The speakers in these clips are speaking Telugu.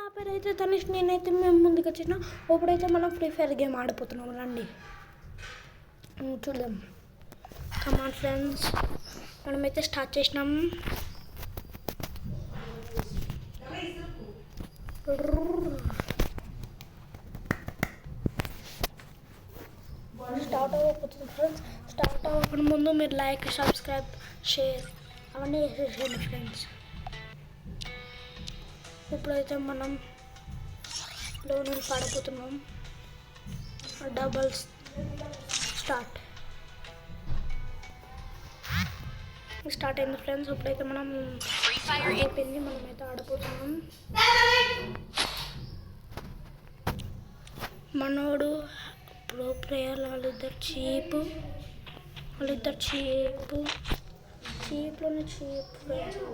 నా పేరు అయితే తనిష్. నేనైతే మేము ముందుకు వచ్చిన ఇప్పుడైతే మనం ఫ్రీ ఫైర్ గేమ్ ఆడిపోతున్నాం. రండి చూద్దాం. కమాన్ ఫ్రెండ్స్, మనమైతే స్టార్ట్ చేసినాం. స్టార్ట్ అవ్వకపోతుంది ఫ్రెండ్స్. స్టార్ట్ అవ్వకుండా ముందు మీరు లైక్, సబ్స్క్రైబ్, షేర్ అవన్నీ చేసేసేయండి ఫ్రెండ్స్. ఇప్పుడైతే మనం లోన్ పడిపోతున్నాం. డబల్స్ స్టార్ట్ అయింది ఫ్రెండ్స్. ఇప్పుడైతే మనం అయిపోయింది, మనమైతే ఆడిపోతున్నాం. మనోడు ప్రో ప్లేయర్, వాళ్ళిద్దరు చీప్లోనే చీప్ ఫ్రెండ్స్.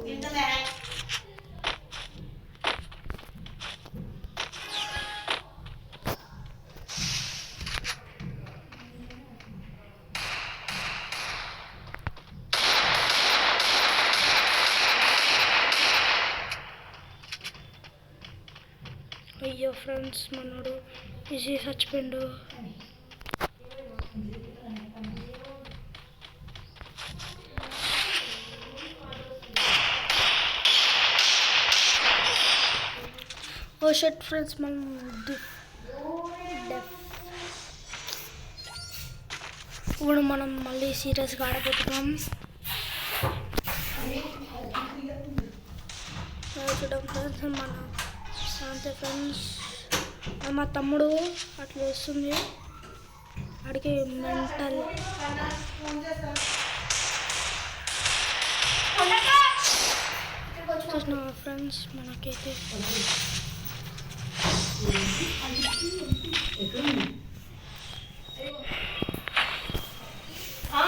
అయ్యో ఫ్రెండ్స్, మనోడు ఈజీ చచ్చిపోయిండు. ఓ షట్ ఫ్రెండ్స్, మనం ఇప్పుడు మనం మళ్ళీ సీరియస్గా ఆడబోతున్నాం. చూద్దాం ఫ్రెండ్స్, మన అంతే ఫ్రెండ్స్. మా తమ్ముడు అట్లా వేస్తుంది, అడిగి మెంటల్. చూసిన ఫ్రెండ్స్, మనకైతే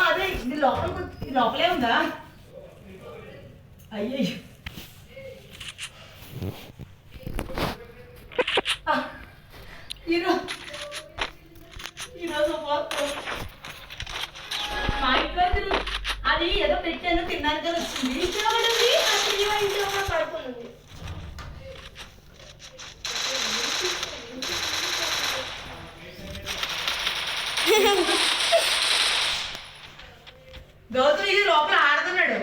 అదే లోపలే ఉందా? అయ్యో ఈరోజు మా ఇంట్లో అది ఏదో పెట్టాను, తిన్నాను కదా వచ్చింది. ఇంట్లో పడుకున్నది. గౌతమ్ ఇది లోపల ఆడుతున్నాడు.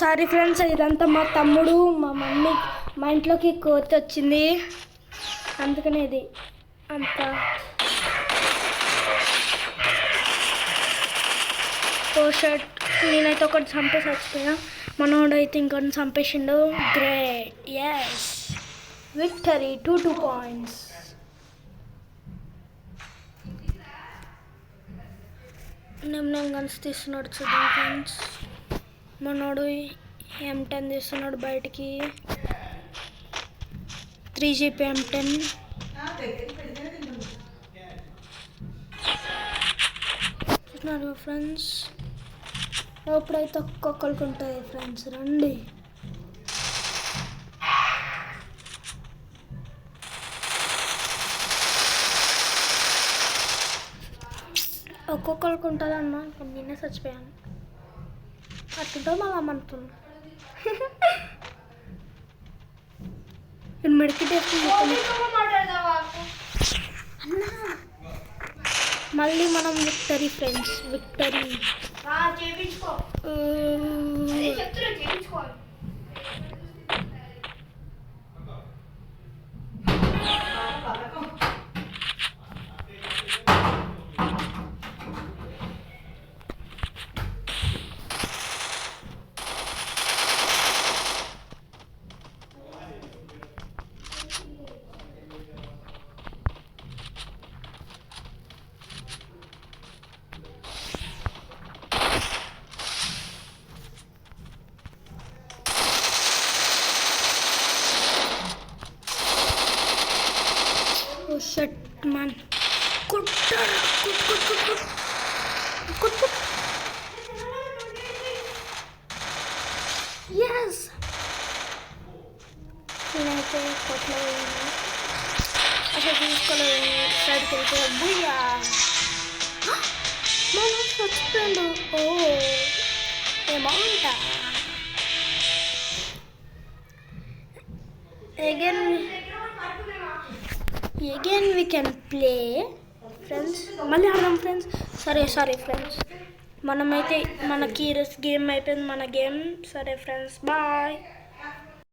సారీ ఫ్రెండ్స్, ఇదంతా మా తమ్ముడు, మా మమ్మీ, మా ఇంట్లోకి కోతి వచ్చింది, అందుకనే ఇది అంతా. షర్ట్ నేనైతే ఒకటి చంపేసి వచ్చిపోయా, మనోడు అయితే ఇంకొన్ని చంపేసిండు. Great, yes victory. 2 పాయింట్స్. నేను గన్స్ తీస్తున్నాడు చూద్దాం ఫ్రెండ్స్. మనోడు M10 తీస్తున్నాడు బయటికి. 3GP M10. చూస్తున్నారు ఫ్రెండ్స్, ఎప్పుడైతే ఒక్కొక్కరికి ఉంటాయి ఫ్రెండ్స్. రండి, ఒక్కొక్కరికి ఉంటుందన్నా. నేనే చచ్చిపోయాను, అట్టుంటో మళ్ళీ అమ్మంటున్నా. మెడికెట్ అన్నా. మళ్ళీ మనం victory friends, victory. Shit, man. Good. Yes. నేనైతే కొట్లో అసలు తీసుకోలేదు. సైడ్కి వెళ్తే బుయ్యా మనం చచ్చిపోయాడు. ఓ బాగుంటా. Again we can play friends. మళ్ళీ ఆడదాం ఫ్రెండ్స్. సారీ ఫ్రెండ్స్, మనమైతే మనకి ఈరోజు గేమ్ అయిపోయింది. మన గేమ్. సరే ఫ్రెండ్స్, బాయ్.